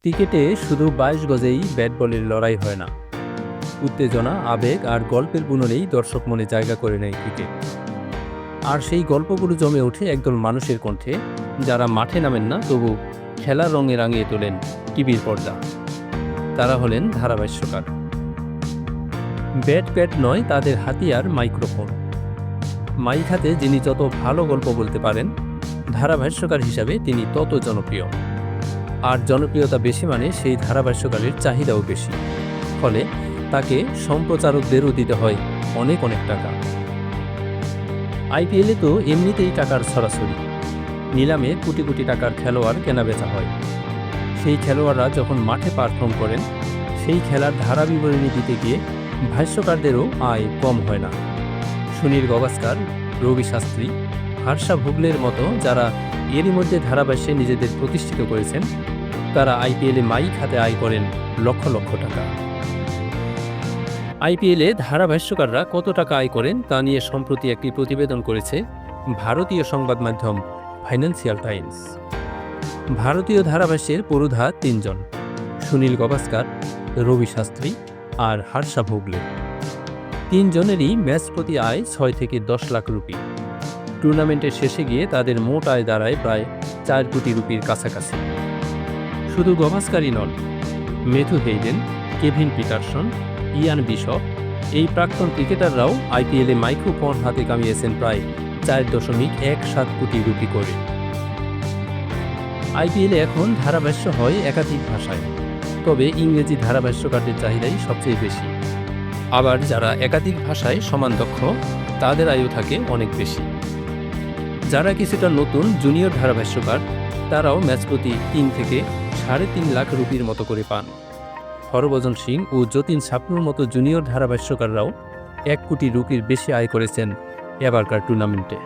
ক্রিকেটে শুধু ২২ গজেই ব্যাট বলের লড়াই হয় না। উত্তেজনা, আবেগ আর গল্পের বুননেই দর্শক মনে জায়গা করে নেয় ক্রিকেট। আর সেই গল্পগুলো জমে ওঠে একদল মানুষের কণ্ঠে, যারা মাঠে নামেন না তবু খেলার রঙে রাঙিয়ে তোলেন টিভির পর্দা। তারা হলেন ধারাভাষ্যকার। ব্যাট নয়, তাদের হাতিয়ার মাইক্রোফোন। মাইক হাতে যিনি যত ভালো গল্প বলতে পারেন, ধারাভাষ্যকার হিসাবে তিনি তত জনপ্রিয়। আর জনপ্রিয়তা বেশি মানে সেই ধারাভাষ্যকারের চাহিদাও বেশি, ফলে তাকে সম্প্রচারকদেরও দিতে হয় অনেক টাকা। আইপিএলে তো এমনিতেই টাকার ছড়াছড়ি, নিলামে কোটি টাকার খেলোয়াড় কেনাবেচা হয়। সেই খেলোয়াড়রা যখন মাঠে পারফর্ম করেন, সেই খেলার ধারা বিবরণী দিতে গিয়ে ভাষ্যকারদেরও আয় কম হয় না। সুনীল গাভাস্কার, রবি শাস্ত্রী, হর্ষা ভোগলের মতো যারা এরই মধ্যে ধারাভাষ্যে নিজেদের প্রতিষ্ঠিত করেছেন, তারা আইপিএলে মাইক হাতে আয় করেন লক্ষ টাকা। আইপিএলে ধারাভাষ্যকাররা কত টাকা আয় করেন তা নিয়ে সম্প্রতি একটি প্রতিবেদন করেছে ভারতীয় সংবাদ মাধ্যম ফাইন্যান্সিয়াল টাইমস। ভারতীয় ধারাভাষ্যের পুরোধা ৩ জন: সুনীল গাভাস্কার, রবি শাস্ত্রী আর হর্ষা ভোগলে। ৩ জনেরই ম্যাচ প্রতি আয় ৬ থেকে ১০ লাখ রুপি। টুর্নামেন্টের শেষে গিয়ে তাদের মোট আয় দাঁড়ায় প্রায় ৪ কোটি রুপির কাছাকাছি। শুধু গাভাস্কারই নন, Matthew Hayden, Kevin Pietersen, Ian Bishop, এই প্রাক্তন ক্রিকেটাররাও আইপিএলে মাইক্রোফোন হাতে কামিয়েছেন প্রায় ৪.১৭ কোটি রুপি করে। আইপিএলে এখন ধারাভাষ্য হয় একাধিক ভাষায়, তবে ইংরেজি ধারাভাষ্যকারদের চাহিদাই সবচেয়ে বেশি। আবার যারা একাধিক ভাষায় সমান দক্ষ, তাদের আয়ও থাকে অনেক বেশি। যারা কিছুটা নতুন জুনিয়র ধারাভাষ্যকার, তারাও ম্যাচ প্রতি ৩ থেকে ৩.৫ লাখ রুপির মতো করে পান। হরভজন সিং ও যতীন সাপনুর মতো জুনিয়র ধারাভাষ্যকাররাও ১ কোটি রুপির বেশি আয় করেছেন এবারকার টুর্নামেন্টে।